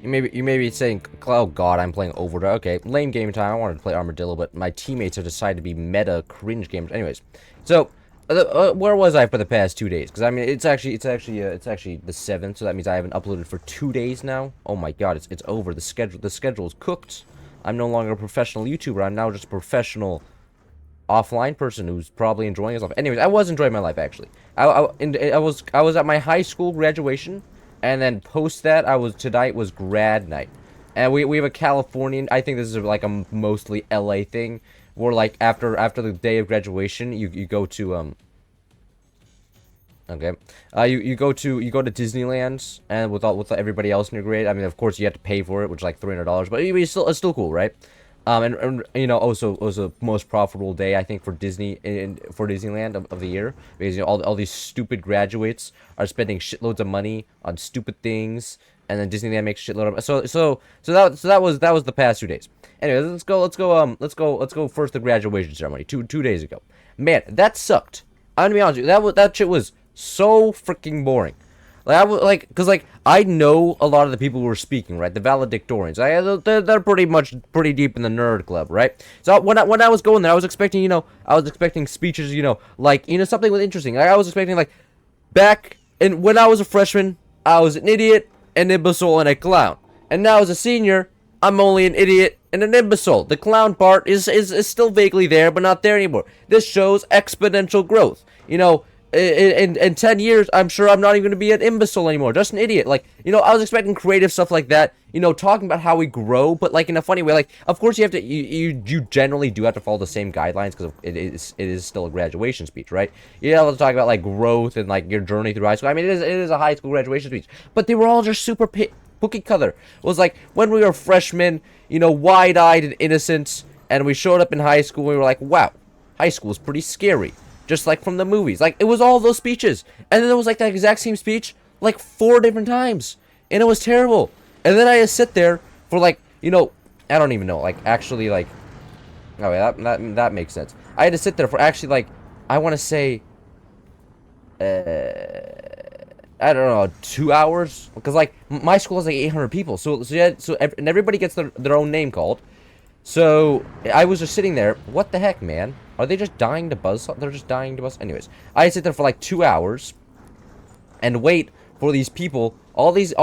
You may be saying, oh god, I'm playing Overdrive. Okay, lame game time. I wanted to play Armadillo, but my teammates have decided to be meta cringe gamers. Anyways, so where was I for the past 2 days? Because I mean, it's actually the 7th, so that means I haven't uploaded for 2 days now. Oh my god, it's over. The schedule is cooked. I'm no longer a professional YouTuber. I'm now just a professional offline person who's probably enjoying his life. Anyways, I was enjoying my life actually. I was at my high school graduation, and then post that tonight was grad night, and we have a Californian. I think this is like a mostly LA thing, where like after the day of graduation, you go to okay, you go to Disneyland, and with everybody else in your grade. I mean, of course you have to pay for it, which is like $300, but it's still cool, right? And you know, also most profitable day I think for Disneyland of the year, because you know all these stupid graduates are spending shitloads of money on stupid things, and then Disneyland makes shitload of so that was the past 2 days. Anyways, let's go first the graduation ceremony two days ago. Man, that sucked. I'm gonna be honest with you, that shit was so freaking boring. Like cause like I know a lot of the people who were speaking, right? The valedictorians, they're pretty deep in the nerd club, right? So when I was going there, I was expecting speeches, like something with interesting. Like, I was expecting like back and when I was a freshman, I was an idiot, an imbecile, and a clown, and now as a senior, I'm only an idiot and an imbecile. The clown part is still vaguely there, but not there anymore. This shows exponential growth. In 10 years, I'm sure I'm not even going to be an imbecile anymore, just an idiot. Like, I was expecting creative stuff like that, talking about how we grow, but like in a funny way. Like, of course you generally do have to follow the same guidelines, because it is still a graduation speech, right? You have to talk about like growth and like your journey through high school. I mean, it is a high school graduation speech, but they were all just super cookie cutter. It was like when we were freshmen, wide-eyed and innocent, and we showed up in high school, and we were like, wow, high school is pretty scary. Just like from the movies. Like, it was all those speeches. And then it was like that exact same speech, like 4 different times. And it was terrible. And then I just sit there for like, I don't even know. Like, actually, like, oh yeah, that makes sense. I had to sit there for actually, like, I want to say, I don't know, 2 hours? Because, like, my school has like 800 people. And everybody gets their own name called. So, I was just sitting there. What the heck, man? Are they just dying to buzz? They're just dying to buzz. Anyways, I sit there for like 2 hours and wait for these people. All these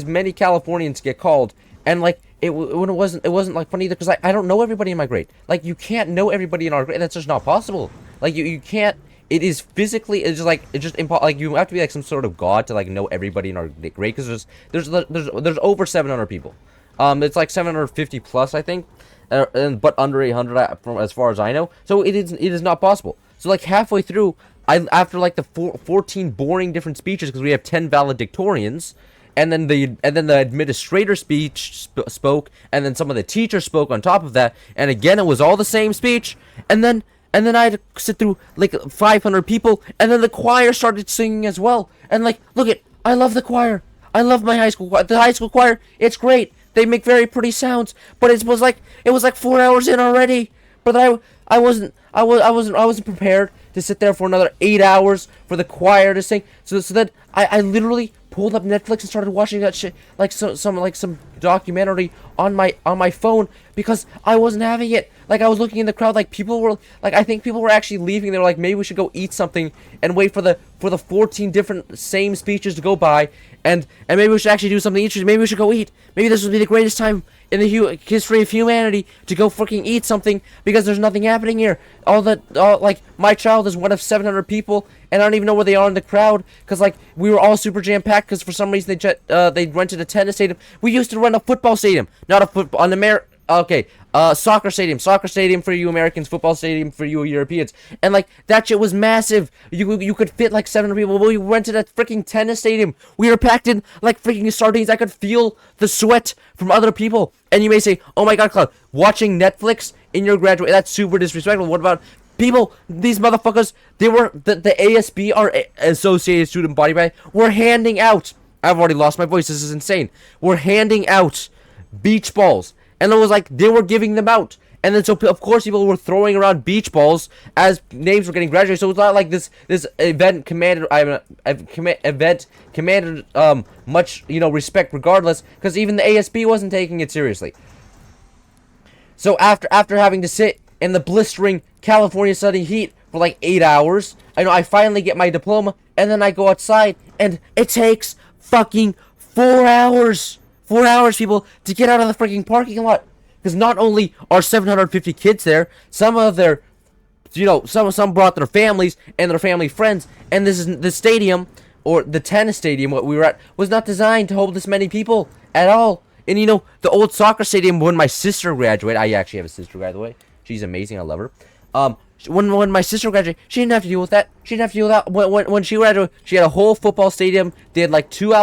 many Californians get called, and like it wasn't like funny either, because I don't know everybody in my grade. Like, you can't know everybody in our grade. That's just not possible. Like, you can't. It is physically. It's just impossible. Like, you have to be like some sort of god to like know everybody in our grade, because there's over 700 people. It's like 750 plus, I think. But under 800 from as far as I know, so it is not possible. So like halfway through, after like the 14 boring different speeches, because we have 10 valedictorians, and then the administrator spoke, and then some of the teachers spoke on top of that, and again it was all the same speech, and then I had to sit through like 500 people, and then the choir started singing as well, and like, I love the choir, I love my high school choir, the high school choir, it's great. They make very pretty sounds, but it was like 4 hours in already. But I wasn't prepared to sit there for another 8 hours for the choir to sing. So then I literally pulled up Netflix and started watching that shit, like some documentary on my phone, because I wasn't having it. Like, I was looking in the crowd, like people were like, I think people were actually leaving. They were like, maybe we should go eat something and wait for the 14 different same speeches to go by, and maybe we should actually do something interesting. Maybe we should go eat. Maybe this would be the greatest time in the history of humanity to go freaking eat something, because there's nothing happening here. Like, my child is one of 700 people, and I don't even know where they are in the crowd, because like we were all super jam packed, because for some reason they rented a tennis stadium. We used to rent a football stadium, not a football soccer stadium for you Americans, football stadium for you Europeans, and like that shit was massive. You could fit like 700 people. We rented a freaking tennis stadium. We were packed in like freaking sardines. I could feel the sweat from other people. And you may say, "Oh my God, Cloud, watching Netflix in your graduate, that's super disrespectful." What about people? These motherfuckers, they were the ASB, our Associated Student Body Bag, were handing out. I've already lost my voice. This is insane. We're handing out beach balls. And it was like, they were giving them out. And then, so of course, people were throwing around beach balls as names were getting graduated. So it's not like this event commanded much respect regardless, because even the ASB wasn't taking it seriously. So after having to sit in the blistering California sunny heat for like 8 hours, I finally get my diploma, and then I go outside, and it takes fucking 4 hours. 4 hours, people, to get out of the freaking parking lot. Because not only are 750 kids there, some of their, some brought their families and their family friends, and this is the stadium, or the tennis stadium, what we were at, was not designed to hold this many people at all. And the old soccer stadium, when my sister graduated, I actually have a sister, by the way. She's amazing, I love her. When my sister graduated, she didn't have to deal with that. She didn't have to deal with that. When she graduated, she had a whole football stadium. They had like two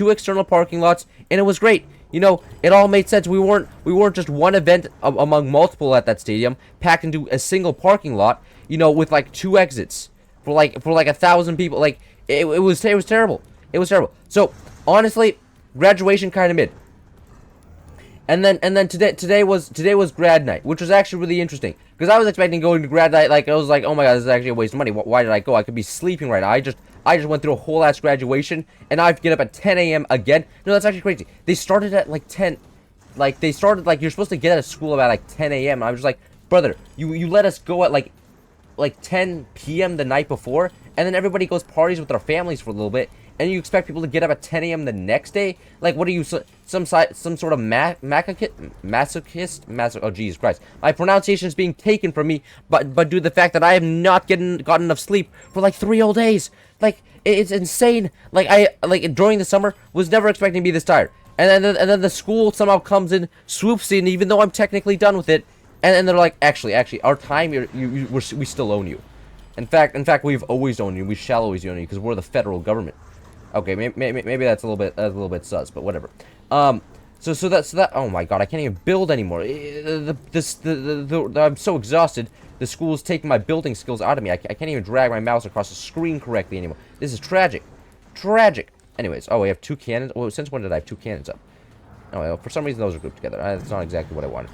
external parking lots, and it was great. It all made sense. We weren't just one event among multiple at that stadium, packed into a single parking lot, with like 2 exits for like 1,000 people. Like it was terrible. It was terrible. So honestly, graduation kind of mid. And then today was grad night, which was actually really interesting, because I was expecting going to grad night, like I was like, oh my god, this is actually a waste of money. Why did I go? I could be sleeping right now. I just went through a whole ass graduation, and I have to get up at 10 a.m. again. No, that's actually crazy. They started at like 10, like they started like you're supposed to get out of school about like 10 a.m. I was like, brother, you let us go at like 10 p.m. the night before, and then everybody goes parties with their families for a little bit. And you expect people to get up at 10 a.m. the next day? Like, what are you, some sort of masochist? Oh, Jesus Christ. My pronunciation is being taken from me, but due to the fact that I have not gotten enough sleep for like 3 whole days. Like, it's insane. Like, during the summer, was never expecting to be this tired. And then the school somehow comes in, swoops in, even though I'm technically done with it. And they're like, actually, our time, we still own you. In fact, we've always owned you. We shall always own you, because we're the federal government. Okay, maybe that's a little bit sus, but whatever. So that. Oh my god, I can't even build anymore. I'm so exhausted. The school's taking my building skills out of me. I can't even drag my mouse across the screen correctly anymore. This is tragic. Anyways, we have 2 cannons. Well, since when did I have 2 cannons up? Oh, well, for some reason those are grouped together. That's not exactly what I wanted.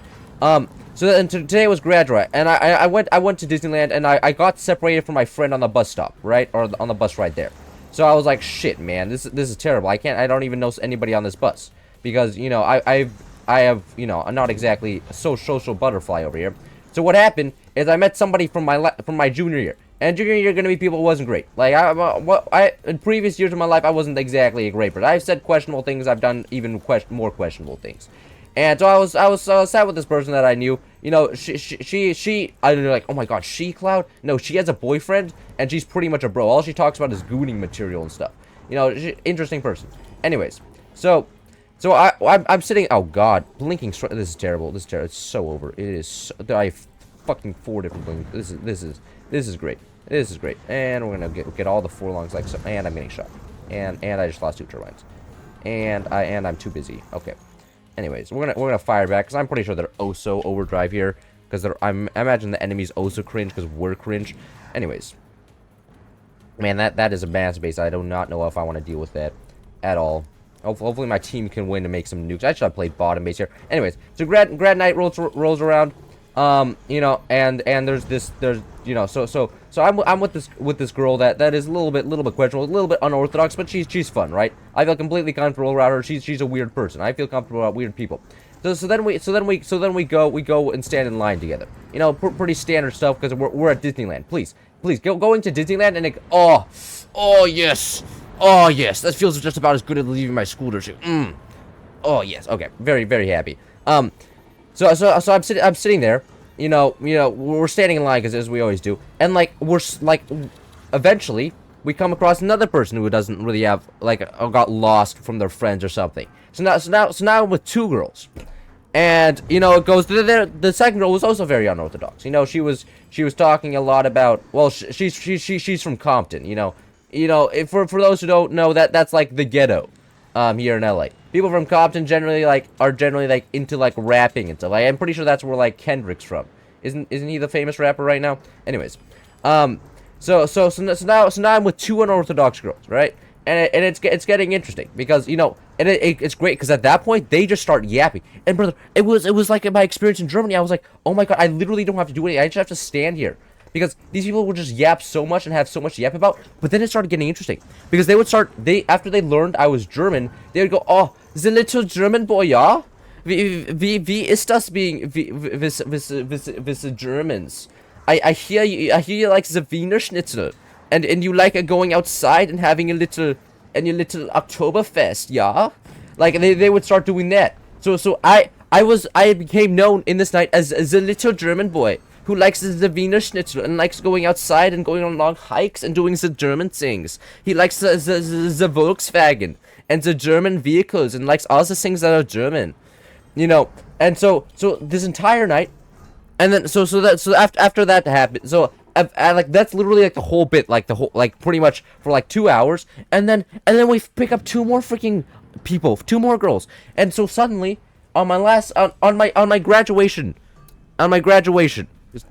So then today was grad ride, and I went to Disneyland, and I got separated from my friend on the bus stop, right, or on the bus ride there. So I was like, shit, man, this is terrible. I don't even know anybody on this bus, because I have I'm not exactly a social butterfly over here. So what happened is I met somebody from my junior year, and junior year gonna meet people wasn't great. Like in previous years of my life, I wasn't exactly a great person. I've said questionable things. I've done even more questionable things. And so I was sat with this person that I knew. She I don't know, like, oh my god, Cloud? No, she has a boyfriend, and she's pretty much a bro. All she talks about is gooning material and stuff. Interesting person. Anyways, so I'm sitting. Oh god, blinking. This is terrible. This is terrible. It's so over. It is. I have fucking 4 different blinkings. This is great. This is great. And we're gonna get all the 4 longs like so. And I'm getting shot. And I just lost 2 turbines. And I'm too busy. Okay. Anyways, we're gonna fire back, because I'm pretty sure they're oh-so overdrive here, because I imagine the enemy's oh-so cringe, because we're cringe. Anyways, man, that is a mass base. I do not know if I want to deal with that at all. Hopefully my team can win to make some nukes. I should have played bottom base here. Anyways, so grad night rolls around. And so I'm with this girl that is a little bit questionable, a little bit unorthodox, but she's fun, right? I feel completely comfortable around her. She's a weird person. I feel comfortable around weird people. So then we go and stand in line together. Pretty standard stuff, because we're at Disneyland. Please going to Disneyland, and oh yes, that feels just about as good as leaving my school to shoot. Oh yes, okay, very very happy. So I'm sitting there, we're standing in line, because as we always do, and eventually we come across another person who doesn't really have, got lost from their friends or something. So now I'm with 2 girls, and it goes. The second girl was also very unorthodox. She was talking a lot about. Well, she's from Compton. For those who don't know, that's like the ghetto, here in LA. People from Compton are generally into rapping and stuff. I'm pretty sure that's where Kendrick's from. Isn't he the famous rapper right now? Anyways, so now I'm with 2 unorthodox girls, right? And it's getting interesting, because And it's great because at that point they just start yapping. And brother, it was like my experience in Germany. I was like, oh my god, I literally don't have to do anything. I just have to stand here because these people would just yap so much and have so much to yap about. But then it started getting interesting because they would start. After they learned I was German, they would go, oh, the little German boy, yeah. Wie ist das being with Germans? I hear you like the Wiener Schnitzel, and you like going outside and having a little Oktoberfest, yeah? Like they would start doing that. So I became known in this night as the little German boy who likes the Wiener Schnitzel and likes going outside and going on long hikes and doing the German things. He likes the Volkswagen and the German vehicles and likes all the things that are German. You know, and so this entire night, and then so after that happened, so I like that's literally like the whole bit, like the whole, like pretty much for like 2 hours, and then we pick up 2 more freaking people, 2 more girls, and so suddenly on my last on my graduation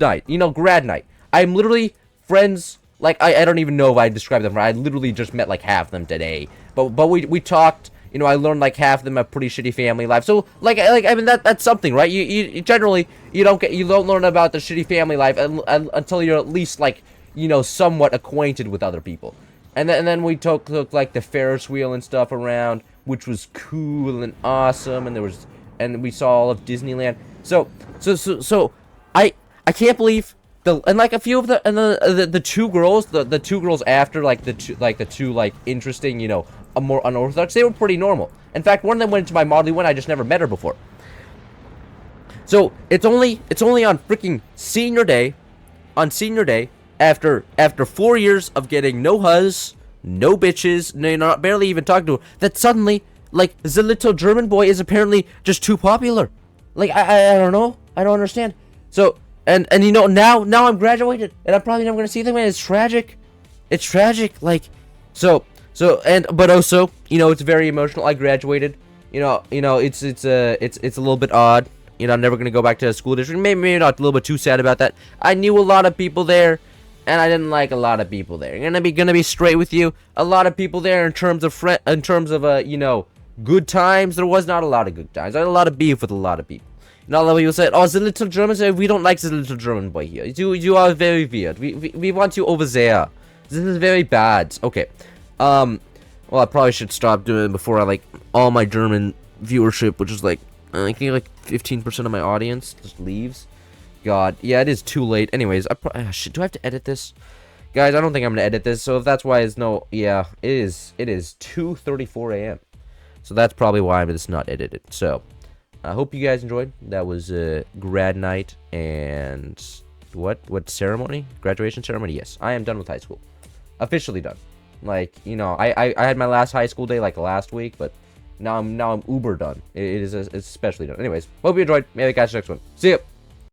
night, you know, grad night, I'm literally friends. Like I don't even know if I described them. I literally just met like half of them today, but we talked. You know, I learned like half of them have pretty shitty family life. So like I mean that's something, right? You generally you don't learn about the shitty family life until you're at least like, you know, somewhat acquainted with other people. And then we took like the Ferris wheel and stuff around, which was cool and awesome, and we saw all of Disneyland. So I can't believe and like a few of the 2 girls, the 2 girls after like the two like interesting, you know, more unorthodox, they were pretty normal. In fact, one of them went into my Model 1. I just never met her before. So it's only on freaking senior day, after 4 years of getting no huzz, no bitches, not barely even talking to her, that suddenly like the little German boy is apparently just too popular. Like I don't know, I don't understand. So and you know, now I'm graduated and I'm probably never gonna see them, and it's tragic. It's tragic. Like but also, you know, it's very emotional. I graduated. You know, it's a little bit odd. You know, I'm never gonna go back to a school district. Maybe not, a little bit too sad about that. I knew a lot of people there, and I didn't like a lot of people there. Gonna be straight with you. A lot of people there in terms of you know, good times. There was not a lot of good times. I had a lot of beef with a lot of people. And all the people said, "Oh, the little Germans. We don't like the little German boy here. You are very weird. We want you over there. This is very bad." Okay. Well, I probably should stop doing it before I like all my German viewership, which is like I think like 15% of my audience just leaves. God, yeah, it is too late. Anyways, shit, do I have to edit this, guys? I don't think I'm gonna edit this. So if that's why it's no, yeah, it is 2:34 a.m. So that's probably why it's not edited. So I hope you guys enjoyed. That was grad night and what ceremony? Graduation ceremony. Yes, I am done with high school, officially done. Like, you know, I had my last high school day like last week, but now I'm uber done. It's especially done. Anyways, hope you enjoyed. Maybe catch you next one. See ya.